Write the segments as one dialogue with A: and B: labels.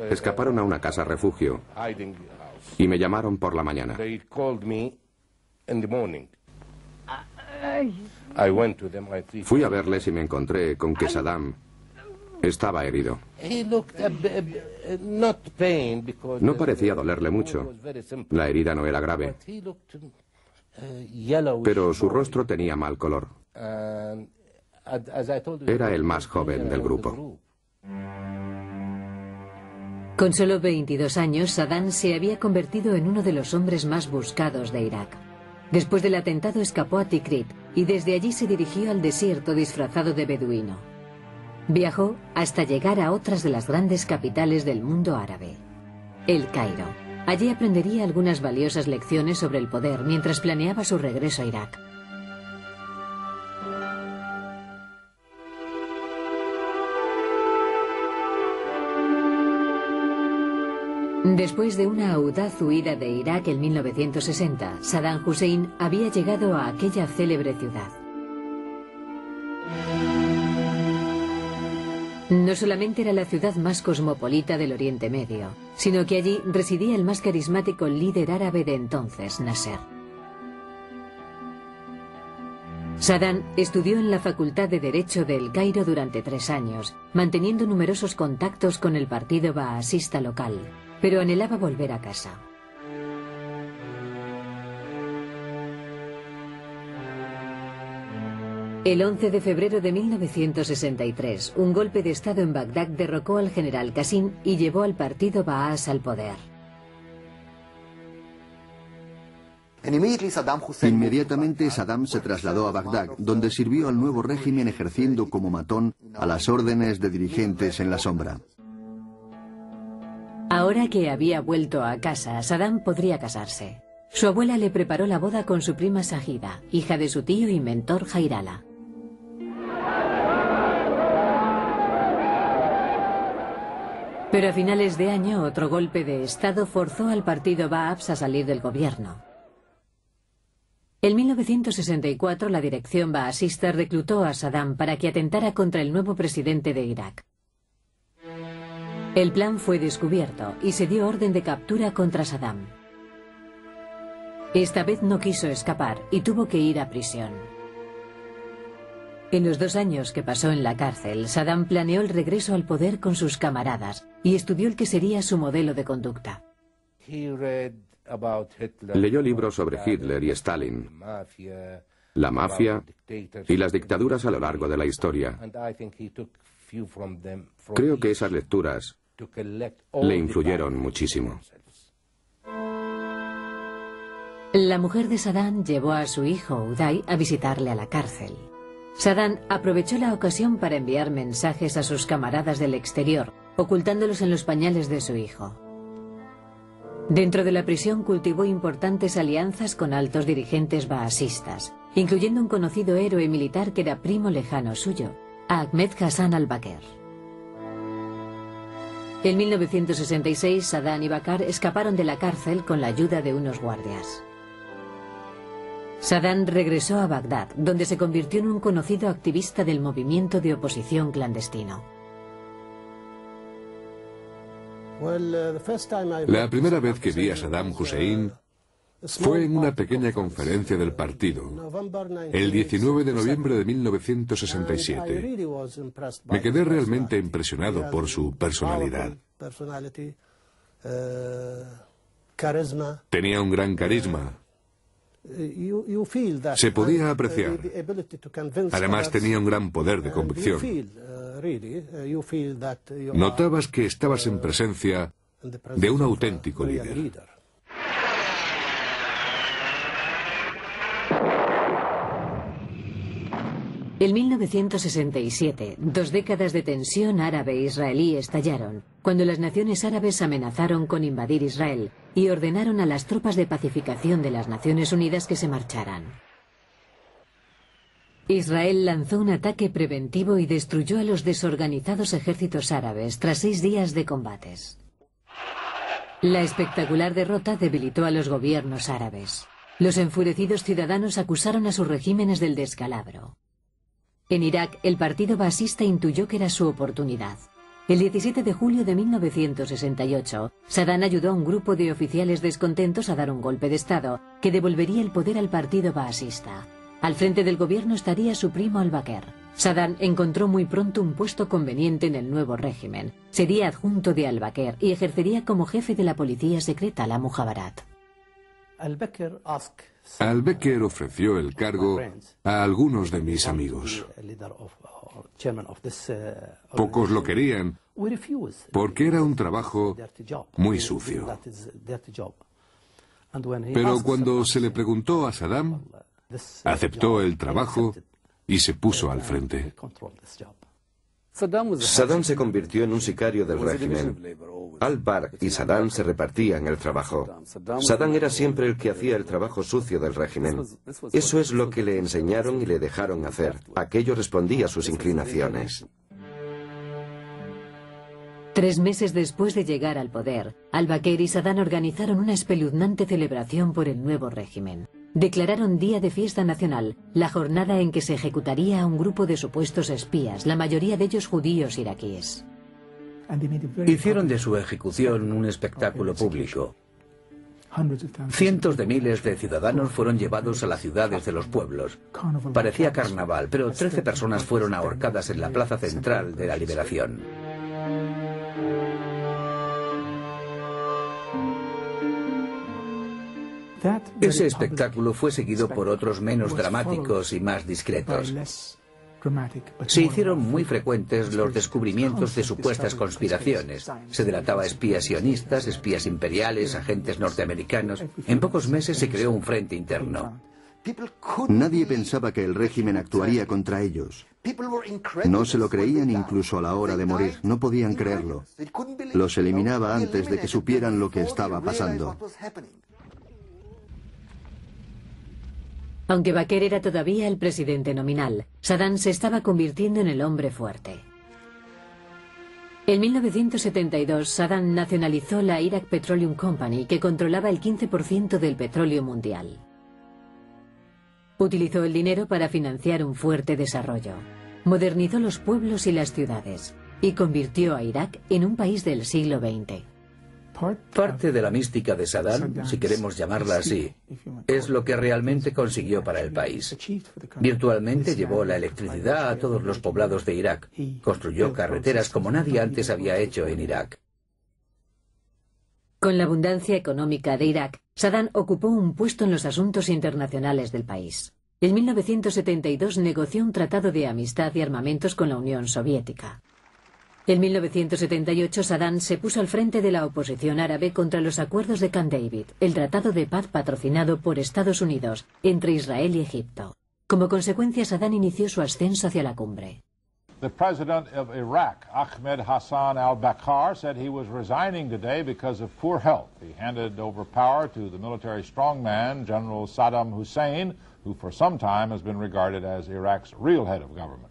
A: Escaparon a una casa refugio y me llamaron por la mañana. Fui a verles y me encontré con que Saddam estaba herido. No parecía dolerle mucho. La herida no era grave, pero su rostro tenía mal color. Era el más joven del grupo.
B: Con solo 22 años, Saddam se había convertido en uno de los hombres más buscados de Irak. Después del atentado escapó a Tikrit y desde allí se dirigió al desierto disfrazado de beduino. Viajó hasta llegar a otras de las grandes capitales del mundo árabe, El Cairo. Allí aprendería algunas valiosas lecciones sobre el poder mientras planeaba su regreso a Irak. Después de una audaz huida de Irak en 1960, Saddam Hussein había llegado a aquella célebre ciudad. No solamente era la ciudad más cosmopolita del Oriente Medio, sino que allí residía el más carismático líder árabe de entonces, Nasser. Saddam estudió en la Facultad de Derecho de El Cairo durante 3 años, manteniendo numerosos contactos con el partido baasista local, pero anhelaba volver a casa. El 11 de febrero de 1963, un golpe de Estado en Bagdad derrocó al general Qasim y llevó al partido Baas al poder.
C: Inmediatamente Saddam se trasladó a Bagdad, donde sirvió al nuevo régimen ejerciendo como matón a las órdenes de dirigentes en la sombra.
B: Ahora que había vuelto a casa, Saddam podría casarse. Su abuela le preparó la boda con su prima Sajida, hija de su tío y mentor Jairala. Pero a finales de año, otro golpe de Estado forzó al partido Baas a salir del gobierno. En 1964, la dirección baasista reclutó a Saddam para que atentara contra el nuevo presidente de Irak. El plan fue descubierto y se dio orden de captura contra Saddam. Esta vez no quiso escapar y tuvo que ir a prisión. En los 2 años que pasó en la cárcel, Saddam planeó el regreso al poder con sus camaradas y estudió el que sería su modelo de conducta.
A: Leyó libros sobre Hitler y Stalin, la mafia y las dictaduras a lo largo de la historia. Creo que esas lecturas le influyeron muchísimo.
B: La mujer de Saddam llevó a su hijo Uday a visitarle a la cárcel. Saddam aprovechó la ocasión para enviar mensajes a sus camaradas del exterior, ocultándolos en los pañales de su hijo. Dentro de la prisión cultivó importantes alianzas con altos dirigentes baasistas, incluyendo un conocido héroe militar que era primo lejano suyo, Ahmed Hassan al-Bakr. En 1966, Saddam y Bakr escaparon de la cárcel con la ayuda de unos guardias. Saddam regresó a Bagdad, donde se convirtió en un conocido activista del movimiento de oposición clandestino.
D: La primera vez que vi a Saddam Hussein fue en una pequeña conferencia del partido, el 19 de noviembre de 1967. Me quedé realmente impresionado por su personalidad. Tenía un gran carisma. Se podía apreciar. Además tenía un gran poder de convicción. Notabas que estabas en presencia de un auténtico líder.
B: En 1967, 2 décadas de tensión árabe-israelí estallaron, cuando las naciones árabes amenazaron con invadir Israel y ordenaron a las tropas de pacificación de las Naciones Unidas que se marcharan. Israel lanzó un ataque preventivo y destruyó a los desorganizados ejércitos árabes tras 6 días de combates. La espectacular derrota debilitó a los gobiernos árabes. Los enfurecidos ciudadanos acusaron a sus regímenes del descalabro. En Irak, el partido baasista intuyó que era su oportunidad. El 17 de julio de 1968, Saddam ayudó a un grupo de oficiales descontentos a dar un golpe de Estado que devolvería el poder al partido baasista. Al frente del gobierno estaría su primo al-Bakr. Saddam encontró muy pronto un puesto conveniente en el nuevo régimen. Sería adjunto de al-Bakr y ejercería como jefe de la policía secreta, la Mujabbarat.
D: Al-Bakr ofreció el cargo a algunos de mis amigos. Pocos lo querían porque era un trabajo muy sucio. Pero cuando se le preguntó a Saddam, aceptó el trabajo y se puso al frente.
E: Saddam se convirtió en un sicario del régimen. Al-Bakr y Saddam se repartían el trabajo. Saddam era siempre el que hacía el trabajo sucio del régimen. Eso es lo que le enseñaron y le dejaron hacer. Aquello respondía a sus inclinaciones.
B: 3 meses después de llegar al poder, al-Bakr y Saddam organizaron una espeluznante celebración por el nuevo régimen. Declararon día de fiesta nacional, la jornada en que se ejecutaría a un grupo de supuestos espías, la mayoría de ellos judíos iraquíes.
F: Hicieron de su ejecución un espectáculo público. Cientos de miles de ciudadanos fueron llevados a las ciudades de los pueblos. Parecía carnaval, pero 13 personas fueron ahorcadas en la plaza central de la Liberación. Ese espectáculo fue seguido por otros menos dramáticos y más discretos. Se hicieron muy frecuentes los descubrimientos de supuestas conspiraciones. Se delataba a espías sionistas, espías imperiales, agentes norteamericanos. En pocos meses se creó un frente interno.
C: Nadie pensaba que el régimen actuaría contra ellos. No se lo creían incluso a la hora de morir, no podían creerlo. Los eliminaba antes de que supieran lo que estaba pasando.
B: Aunque Bakr era todavía el presidente nominal, Saddam se estaba convirtiendo en el hombre fuerte. En 1972, Saddam nacionalizó la Iraq Petroleum Company, que controlaba el 15% del petróleo mundial. Utilizó el dinero para financiar un fuerte desarrollo. Modernizó los pueblos y las ciudades, y convirtió a Irak en un país del siglo XX.
F: Parte de la mística de Saddam, si queremos llamarla así, es lo que realmente consiguió para el país. Virtualmente llevó la electricidad a todos los poblados de Irak. Construyó carreteras como nadie antes había hecho en Irak.
B: Con la abundancia económica de Irak, Saddam ocupó un puesto en los asuntos internacionales del país. En 1972 negoció un tratado de amistad y armamentos con la Unión Soviética. En 1978 Saddam se puso al frente de la oposición árabe contra los acuerdos de Camp David, el tratado de paz patrocinado por Estados Unidos entre Israel y Egipto. Como consecuencia, Saddam inició su ascenso hacia la cumbre.
G: The president of Iraq, Ahmed Hassan al-Bakr, said he was resigning today because of poor health. He handed over power to the military strongman, General Saddam Hussein, who for some time has been regarded as Iraq's real head of government.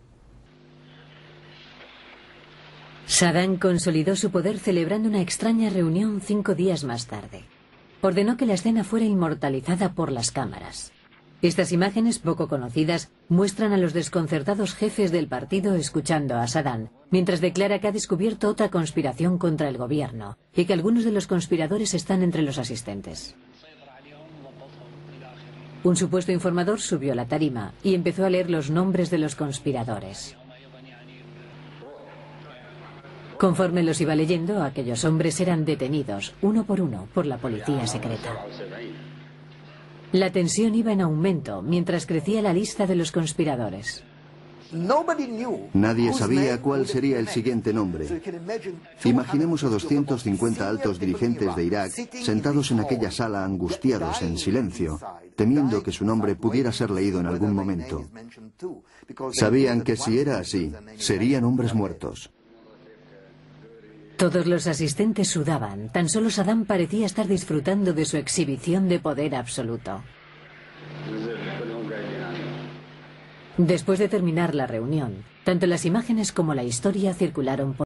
B: Saddam consolidó su poder celebrando una extraña reunión 5 días más tarde. Ordenó que la escena fuera inmortalizada por las cámaras. Estas imágenes, poco conocidas, muestran a los desconcertados jefes del partido escuchando a Saddam, mientras declara que ha descubierto otra conspiración contra el gobierno y que algunos de los conspiradores están entre los asistentes. Un supuesto informador subió a la tarima y empezó a leer los nombres de los conspiradores. Conforme los iba leyendo, aquellos hombres eran detenidos, uno por la policía secreta. La tensión iba en aumento mientras crecía la lista de los conspiradores.
C: Nadie sabía cuál sería el siguiente nombre. Imaginemos a 250 altos dirigentes de Irak sentados en aquella sala angustiados en silencio, temiendo que su nombre pudiera ser leído en algún momento. Sabían que si era así, serían hombres muertos.
B: Todos los asistentes sudaban, tan solo Saddam parecía estar disfrutando de su exhibición de poder absoluto. Después de terminar la reunión, tanto las imágenes como la historia circularon por